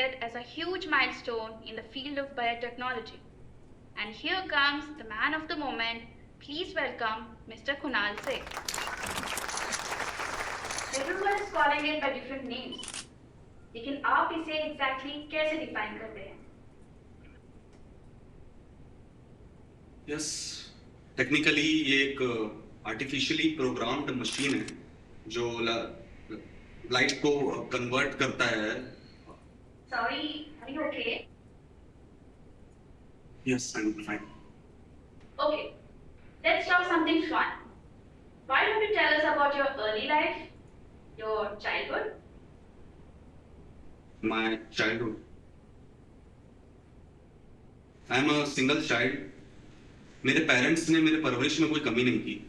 regarded as a huge milestone in the field of biotechnology. And here comes the man of the moment. Please welcome Mr. Kunal Singh. Everyone is calling it by different names. लेकिन आप इसे exactly कैसे define करते हैं? Yes, technically ये एक artificially programmed machine है जो लाइट को कन्वर्ट करता है. Sorry, are you okay? Yes, I'm fine. Okay, let's talk something fun. Why don't you tell us about your early life, your childhood? My childhood. I'm a single child. मेरे parents ने मेरे परवरिश में कोई कमी नहीं की.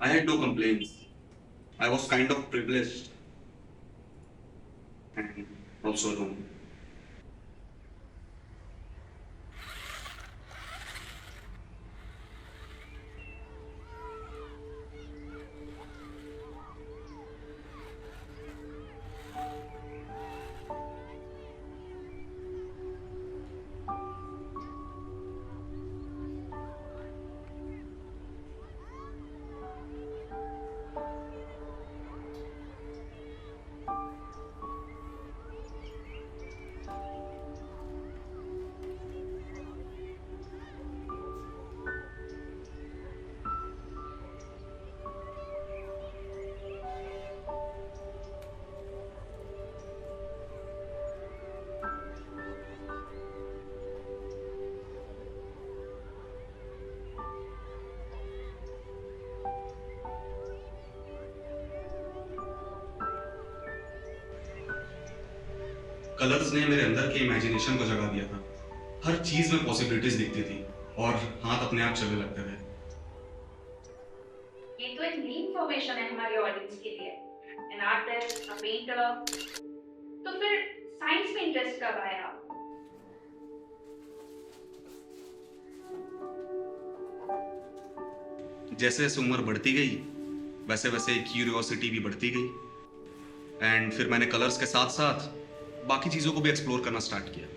I had no complaints. I was kind of privileged and also alone. Colours ने मेरे अंदर के इमेजिनेशन को जगा दिया था. हर चीज में पॉसिबिलिटीज दिखती थी और हाथ अपने आप चलने लगते थे. ये तो एक नई इंफॉर्मेशन है हमारे ऑडियंस के लिए. An artist, a painter. तो फिर साइंस में इंटरेस्ट कब आया? जैसे जैसे उम्र बढ़ती गई वैसे वैसे क्यूरियोसिटी भी बढ़ती गई. एंड फिर मैंने कलर्स के साथ साथ बाकी चीजों को भी एक्सप्लोर करना स्टार्ट किया.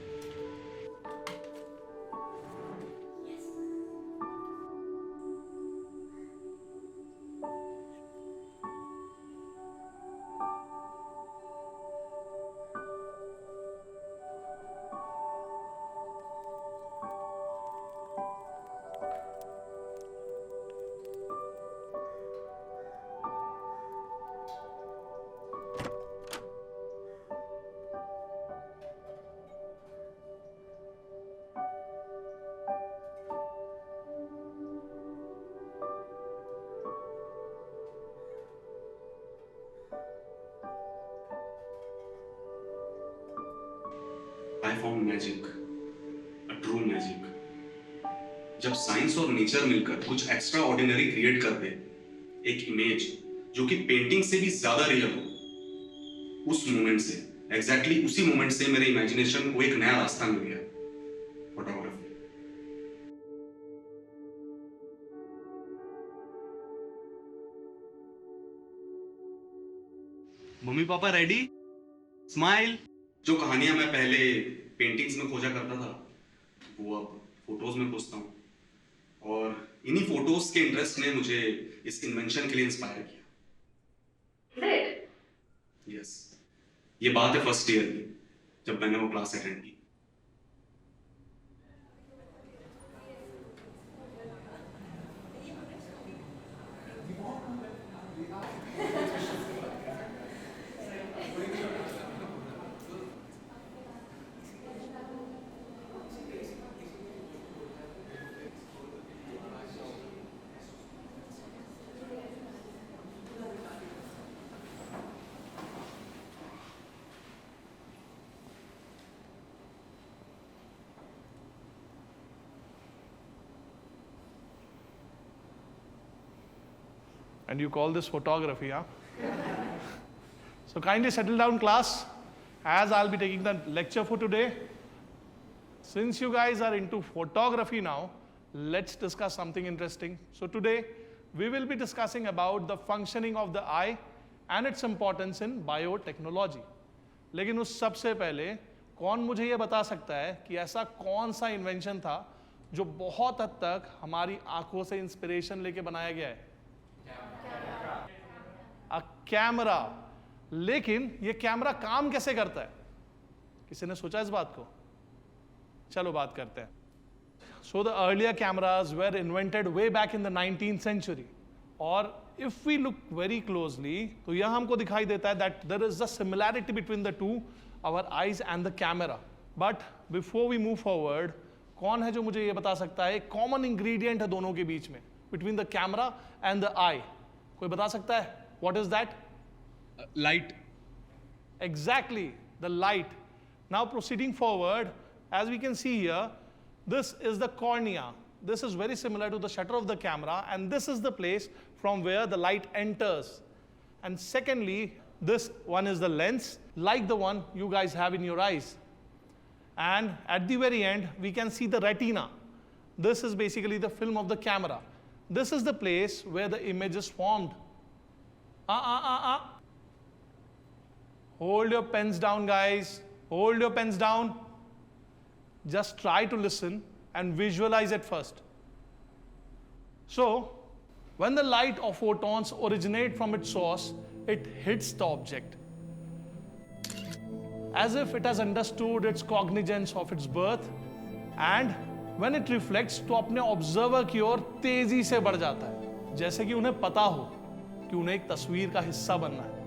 I found magic, a true magic. जब साइंस और नेचर मिलकर कुछ एक्स्ट्रा ऑर्डिनरी क्रिएट कर दे, एक इमेज जो कि पेंटिंग से भी ज्यादा रियल हो, उस मोमेंट से, एग्जैक्टली उसी मोमेंट से मेरे इमेजिनेशन को एक नया रास्ता मिल गया. Photography. Mummy papa ready? Smile. जो कहानियां मैं पहले पेंटिंग्स में खोजा करता था वो अब फोटोज में खोजता हूँ. और इन्हीं फोटोज के इंटरेस्ट ने मुझे इस इन्वेंशन के लिए इंस्पायर किया. यस, ये बात है फर्स्ट ईयर की, जब मैंने वो क्लास अटेंड की. And you call this photography, huh? So kindly settle down, class, as I'll be taking the lecture for today. Since you guys are into photography now, let's discuss something interesting. So today, we will be discussing about the functioning of the eye and its importance in biotechnology. लेकिन उस सबसे पहले कौन मुझे ये बता सकता है कि ऐसा कौन सा इन्वेंशन था जो बहुत हद तक हमारी आंखों से इंस्पिरेशन लेके बनाया गया है? A camera. लेकिन ये कैमरा काम कैसे करता है? किसी ने सोचा इस बात को? चलो बात करते हैं। So the earlier cameras were invented way back in the 19th century. और if we look very closely, तो यह हमको दिखाई देता है that there is a similarity between the two, our eyes and the camera. But before we move forward, कौन है जो मुझे ये बता सकता है एक common ingredient है दोनों के बीच में, between the camera and the eye? कोई बता सकता है? What is that? Light. Exactly, the light. Now proceeding forward, as we can see here, this is the cornea. This is very similar to the shutter of the camera, and this is the place from where the light enters. And secondly, this one is the lens, like the one you guys have in your eyes. And at the very end, we can see the retina. This is basically the film of the camera. This is the place where the image is formed. Hold your pens down, guys. Hold your pens down. Just try to listen and visualize it first. So, when the light or photons originate from its source, it hits the object. As if it has understood its cognizance of its birth, and when it reflects, तो अपने observer की ओर तेजी से बढ़ जाता है, जैसे कि उन्हें पता हो कि उन्हें एक तस्वीर का हिस्सा बनना है.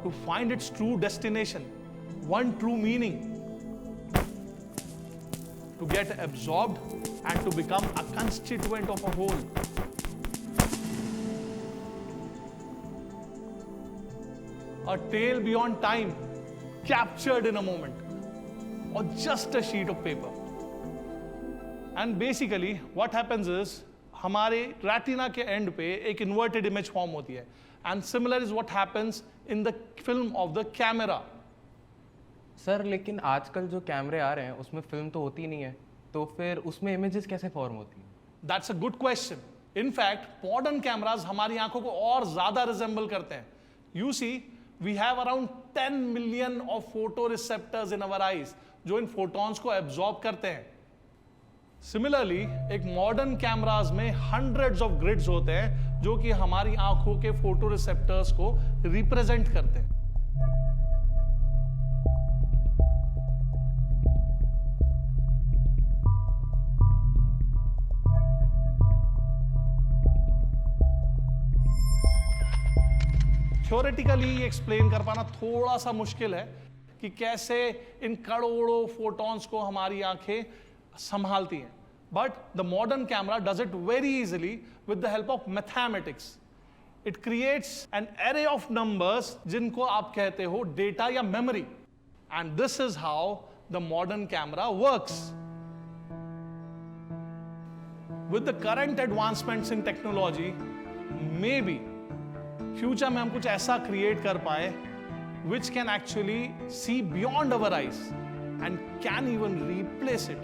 To find its true destination, one true meaning, to get absorbed and to become a constituent of a whole. A tale beyond time, captured in a moment, or just a sheet of paper. And basically what happens is हमारे retina के and पे एक inverted image form होती है, and similar is what happens in the film of the camera. Sir लेकिन आजकल जो कैमरे आ रहे हैं उसमें फिल्म तो होती नहीं है, तो फिर उसमें इमेजेस कैसे फॉर्म होती हैं? That's a good question. In fact, modern cameras हमारी आंखों को और ज्यादा रिजेंबल करते हैं. You see, we have around 10 million of photoreceptors in our eyes, जो इन photons को absorb करते हैं. Similarly, एक modern cameras में hundreds of grids होते हैं, जो कि हमारी आंखों के photoreceptors को represent करते हैं. थ्योरेटिकली ये एक्सप्लेन कर पाना थोड़ा सा मुश्किल है कि कैसे इन करोड़ों फोटॉन्स को हमारी आंखें संभालती हैं. But the modern camera does it very easily with the help of mathematics. It creates an array of numbers जिनको आप कहते हो डेटा या memory, and this is how the modern camera works. With the current advancements in technology, may be future में हम कुछ ऐसा create कर पाए which can actually see beyond our eyes and can even replace it.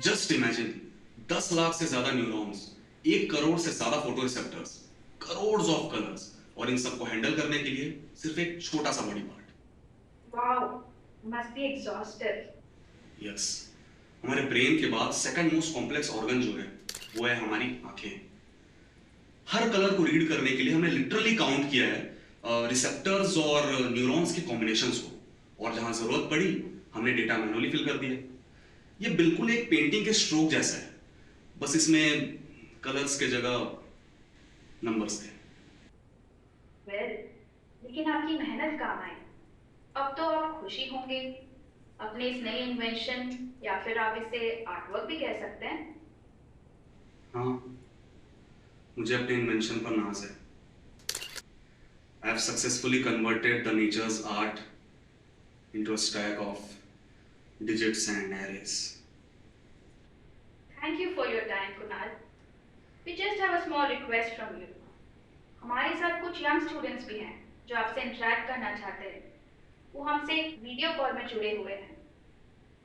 Just imagine 10 lakh से ज्यादा neurons, 1 crore से ज्यादा फोटोरिसेप्टर्स, करोड़ ऑफ कलर्स, और इन सबको हैंडल करने के लिए सिर्फ एक छोटा सा body part. Wow, must be exhausted. Yes, हमारे ब्रेन के बाद सेकंड मोस्ट कॉम्प्लेक्स ऑर्गन जो है वो है हमारी आंखें. हर कलर को रीड करने के लिए हमने लिटरली काउंट किया है रिसेप्टर्स और न्यूरॉन्स के कॉम्बिनेशंस को, और जहां जरूरत पड़ी हमने डेटा मैनुअली फिल कर दिया. ये बिल्कुल एक पेंटिंग के स्ट्रोक जैसा है, बस इसमें कलर्स के जगह नंबर्स थे. लेकिन आपकी मेहनत काम आई. अब तो आप खुशी होंगे अपने इस नई इन्वेंशन, या फिर आप इसे आर्टवर्क भी कह सकते हैं. हाँ, मुझे अपने इन्वेंशन पर नाज है. I have successfully converted the nature's art into a stack of digits and arrays. Thank you for your time, Kunal. We just have a small request from you. हमारे साथ कुछ यंग स्टूडेंट्स भी हैं जो आपसे इंटरेक्ट करना चाहते हैं. वो हमसे वीडियो कॉल में जुड़े हुए हैं.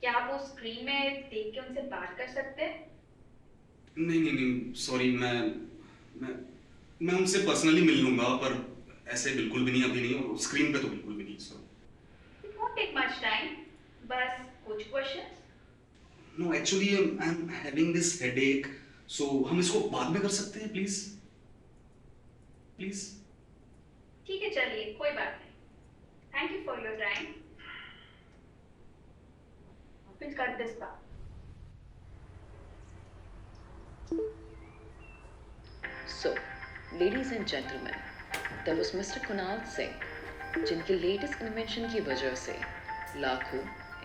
क्या आप उस स्क्रीन में देख के उनसे बात कर सकते हैं? नहीं, सॉरी, मैं उनसे पर्सनली मिल लूंगा, पर ऐसे बिल्कुल भी नहीं, अभी नहीं, और स्क्रीन पे तो बिल्कुल भी नहीं। Sorry. It won't take much time. बस कुछ questions. No, actually I am having this headache, so हम इसको बाद में कर सकते हैं, प्लीज प्लीज। ठीक है, चलिए, कोई बात नहीं. Thank you for your time. We'll cut this part. So, ladies and gentlemen, there was Mr. Kunal Singh, जिनके लेटेस्ट इन्वेंशन की वजह से लाखों,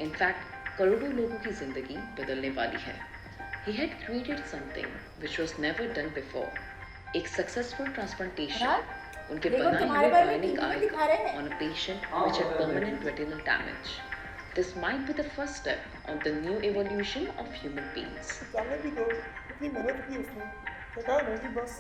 इनफैक्ट करोड़ों लोगों की जिंदगी बदलने वाली है. He had created something which was never done before. एक सक्सेसफुल ट्रांसप्लांटेशन, उनके बनाए हुए bionic eye on a patient which had permanent retinal damage. This might be the first step on the new evolution of human beings. जाने भी दो, इतनी मेहनत की उसने, थकान होगी बस।